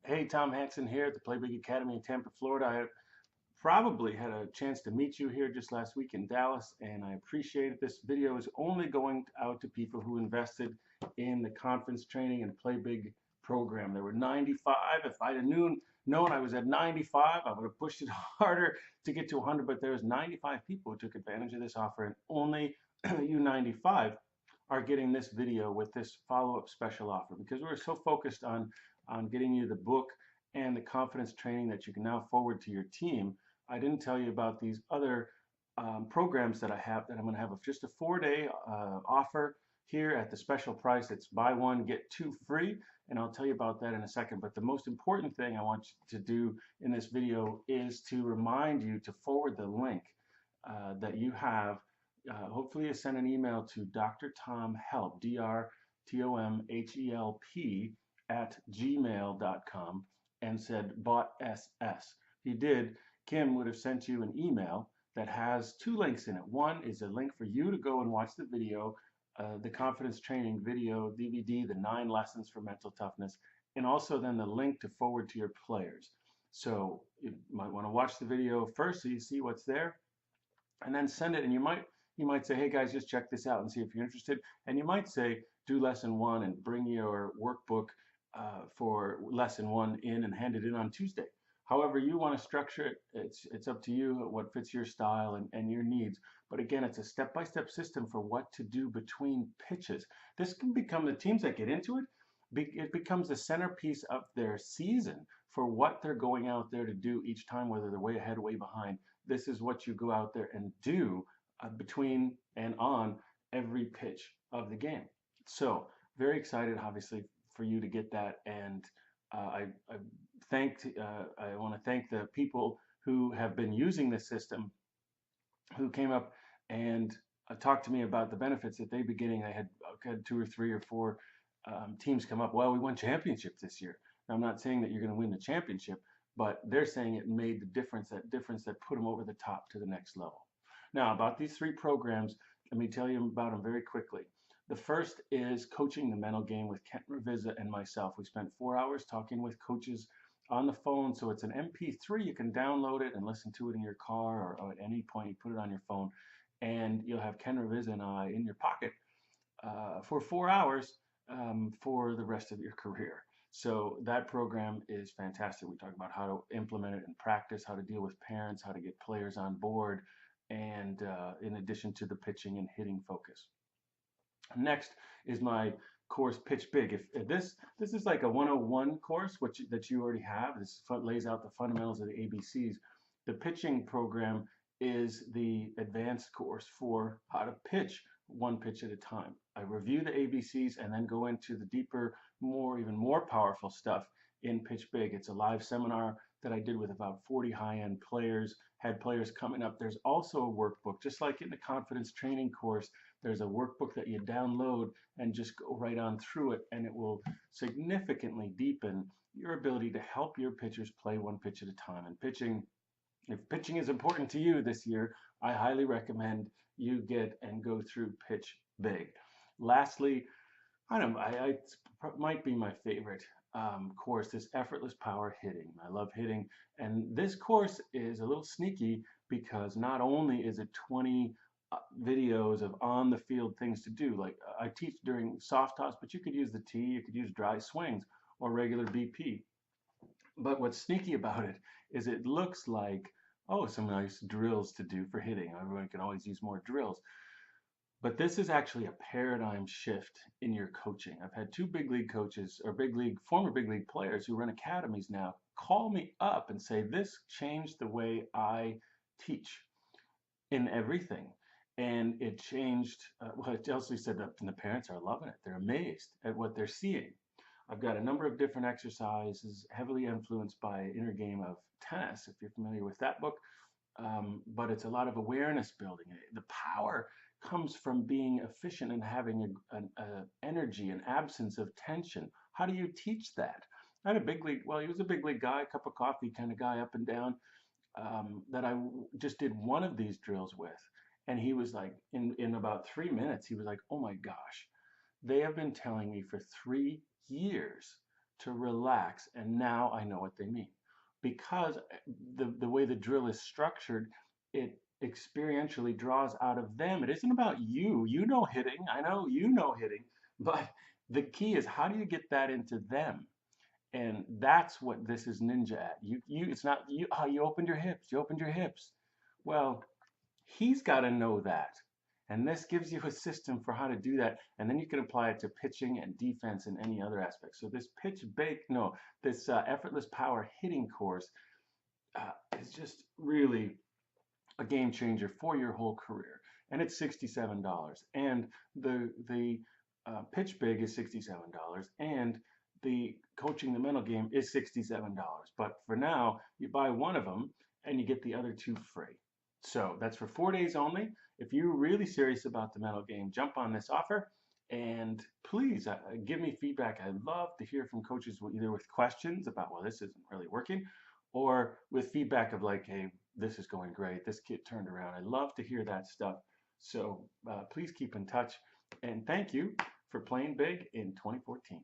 Hey, Tom Hansen here at the Play Big Academy in Tampa, Florida. I probably had a chance to meet you here just last week in Dallas, and I appreciate it. This video is only going out to people who invested in the conference training and Play Big program. There were 95. If I'd have known I was at 95, I would have pushed it harder to get to 100, but there's 95 people who took advantage of this offer, and only you 95 are getting this video with this follow-up special offer because we're so focused on getting you the book and the confidence training that you can now forward to your team. I didn't tell you about these other programs that I have that I'm going to have just a 4-day offer here at the special price. It's buy one, get two free, and I'll tell you about that in a second. But the most important thing I want you to do in this video is to remind you to forward the link that you have. Hopefully you send an email to Dr. Tom Help, DrTomHelp at gmail.com and said bought SS. If you did, Kim would have sent you an email that has two links in it. One is a link for you to go and watch the video, the confidence training video DVD, the 9 lessons for mental toughness, and also then the link to forward to your players. So you might want to watch the video first so you see what's there, and then send it. And you might say, hey guys, just check this out and see if you're interested. And you might say, do lesson 1 and bring your workbook for lesson 1 in and hand it in on Tuesday. However you want to structure it, it's up to you what fits your style and your needs. But again, it's a step-by-step system for what to do between pitches. This can become the teams that get into it. It becomes the centerpiece of their season for what they're going out there to do each time, whether they're way ahead, way behind. This is what you go out there and do between and on every pitch of the game. So very excited, obviously, for you to get that. And I want to thank the people who have been using this system, who came up and talked to me about the benefits that they'd be getting. I had 2 or 3 or 4 teams come up. Well, we won championships this year. Now, I'm not saying that you're going to win the championship, but they're saying it made the difference, that put them over the top to the next level. Now, about these 3 programs, let me tell you about them very quickly. The first is coaching the mental game with Kent Revisa and myself. We spent 4 hours talking with coaches on the phone. So it's an MP3. You can download it and listen to it in your car, or at any point you put it on your phone, and you'll have Ken Revisa and I in your pocket for 4 hours for the rest of your career. So that program is fantastic. We talk about how to implement it in practice, how to deal with parents, how to get players on board, and in addition to the pitching and hitting focus. Next is my course, Pitch Big. If this is like a 101 course, that you already have. This lays out the fundamentals of the ABCs. The pitching program is the advanced course for how to pitch one pitch at a time. I review the ABCs and then go into the deeper, even more powerful stuff in Pitch Big. It's a live seminar that I did with about 40 high-end players, had players coming up. There's also a workbook, just like in the confidence training course. There's a workbook that you download and just go right on through it, and it will significantly deepen your ability to help your pitchers play one pitch at a time. And if pitching is important to you this year, I highly recommend you get and go through Pitch Big. Lastly, it might be my favorite course, this effortless power hitting. I love hitting, and this course is a little sneaky because not only is it 20 videos of on the field things to do, like I teach during soft toss, but you could use the tee, you could use dry swings or regular BP. But what's sneaky about it is it looks like, oh, some nice drills to do for hitting. Everyone can always use more drills. But this is actually a paradigm shift in your coaching. I've had 2 big league coaches, or former big league players who run academies now, call me up and say, this changed the way I teach in everything. And it changed, well, Chelsea said that, and the parents are loving it. They're amazed at what they're seeing. I've got a number of different exercises, heavily influenced by Inner Game of Tennis, if you're familiar with that book. But it's a lot of awareness building. The power comes from being efficient and having an energy, an absence of tension. How do you teach that? I had a big league, well, he was a big league guy, cup of coffee kind of guy, up and down, that I just did one of these drills with. And he was like, in about 3 minutes, he was like, oh my gosh, they have been telling me for 3 years to relax. And now I know what they mean. Because the way the drill is structured, it experientially draws out of them. It isn't about you. You know hitting. I know you know hitting. But the key is, how do you get that into them? And that's what this is ninja at. It's not you. Oh, you opened your hips. You opened your hips. Well, he's got to know that. And this gives you a system for how to do that. And then you can apply it to pitching and defense and any other aspect. So this this effortless power hitting course is just really a game changer for your whole career. And it's $67. And the pitch big is $67. And the coaching the mental game is $67. But for now, you buy one of them and you get the other two free. So that's for 4 days only. If you're really serious about the mental game, jump on this offer and please give me feedback. I'd love to hear from coaches either with questions about, well, this isn't really working, or with feedback of like, hey, this is going great. This kid turned around. I love to hear that stuff. So please keep in touch. And thank you for playing big in 2014.